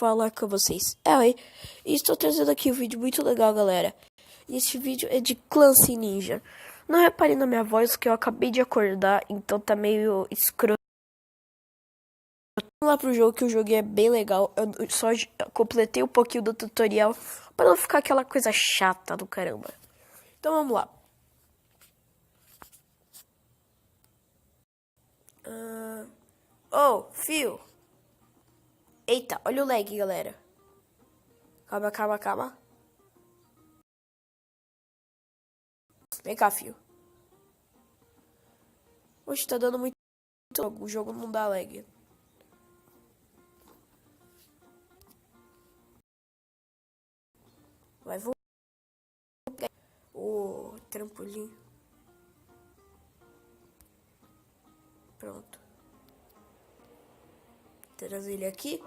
falar com vocês. E estou trazendo aqui um vídeo muito legal, galera. E esse vídeo é de Clancy Ninja. Não reparem na minha voz, que eu acabei de acordar, então tá meio escroto. Vamos lá pro jogo, que o jogo é bem legal. Eu só completei um pouquinho do tutorial, para não ficar aquela coisa chata do caramba. Então vamos lá. Oh, fio. Eita, olha o lag, galera. Calma. Vem cá, fio. Oxe, tá dando muito lag. O jogo não dá lag. Vai, vou pegar o trampolim. Pronto. Trazer ele aqui.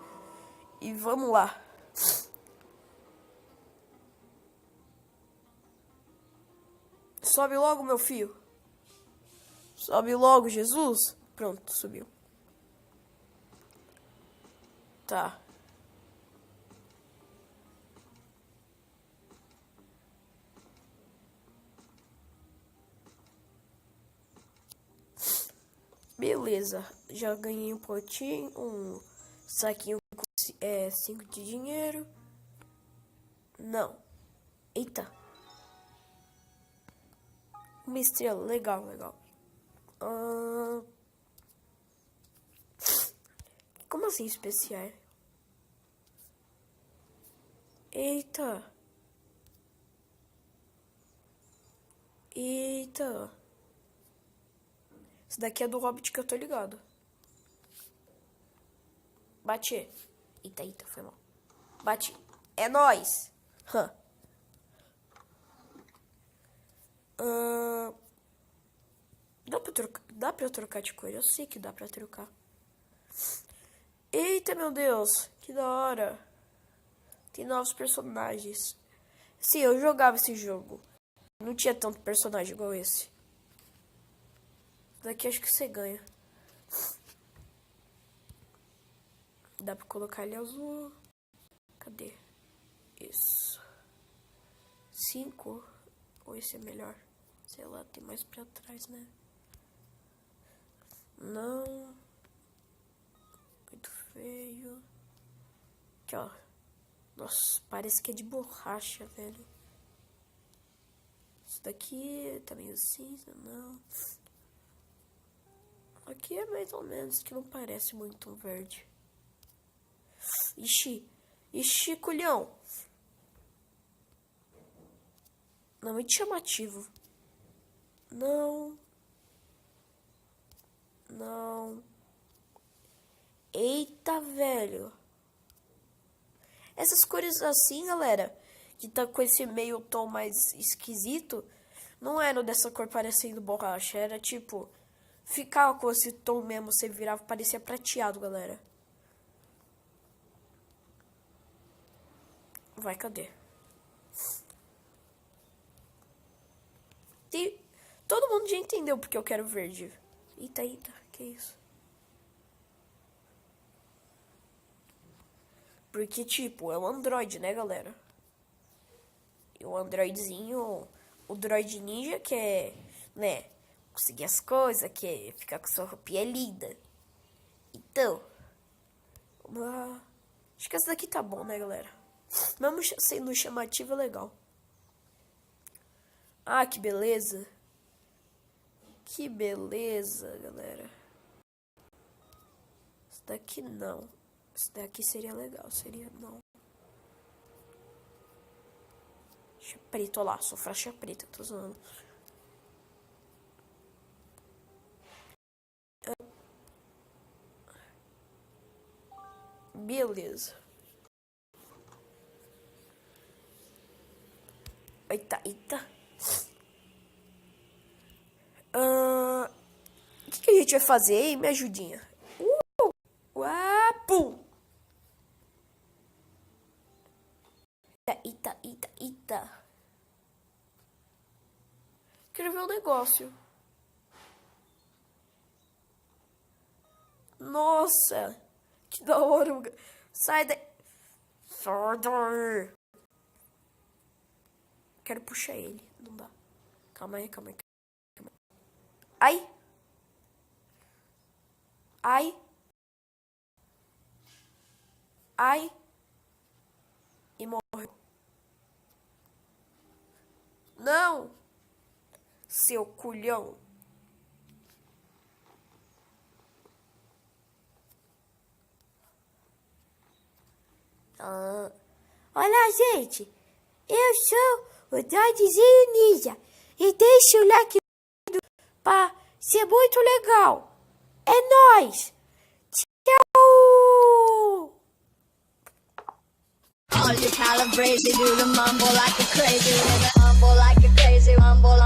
E vamos lá. Sobe logo, meu filho. Sobe logo, Jesus. Pronto, subiu. Tá. Beleza. Já ganhei um potinho, um saquinho com 5 de dinheiro. Não. Eita. Uma estrela. Legal. Como assim especial? Eita. Esse daqui é do Hobbit que eu tô ligado. Bate. Eita, foi mal. Bate. É nóis. Dá pra eu trocar de cor? Eu sei que dá pra trocar. Eita, meu Deus. Que da hora. Tem novos personagens. Sim, eu jogava esse jogo. Não tinha tanto personagem igual esse. Daqui acho que você ganha. Dá pra colocar ele azul. Cadê? Isso. 5. Ou esse é melhor? Sei lá, tem mais pra trás, né? Não. Muito feio. Aqui, ó. Nossa, parece que é de borracha, velho. Isso daqui tá meio cinza, não. Aqui é mais ou menos, que não parece muito um verde. Ixi, culhão. Não, muito chamativo. Não. Eita, velho. Essas cores assim, galera, que tá com esse meio tom mais esquisito, não era dessa cor parecendo borracha. Era tipo, ficava com esse tom mesmo, você virava, parecia prateado, galera. Vai, cadê? Todo mundo já entendeu porque eu quero verde. Eita, que isso? Porque, tipo, é um Android, né, galera? E o Androidzinho, o Droid Ninja quer, né, conseguir as coisas, quer ficar com sua roupinha linda. Então, acho que essa daqui tá bom, né, galera? Mesmo sendo chamativo, é legal. Ah, que beleza. Que beleza, galera. Esse daqui não. Esse daqui seria legal, seria não. Faixa preta, olha lá, sou faixa preta, tô zoando. Beleza. Eita. O que a gente vai fazer, hein? Me ajudinha. Pum. Eita. Quero ver um negócio. Nossa, que da hora. Sai daí. Sai daí. Quero puxar ele. Não dá. Calma aí, calma aí. Calma aí. Ai. Ai. Ai. E morreu. Não. Seu culhão. Olá, gente. Eu sou o Droidzinho Ninja. E deixa o like pra ser muito legal. É nóis. Tchau. All you calibrated do the mumble like a crazy, mumble like a crazy, mumble.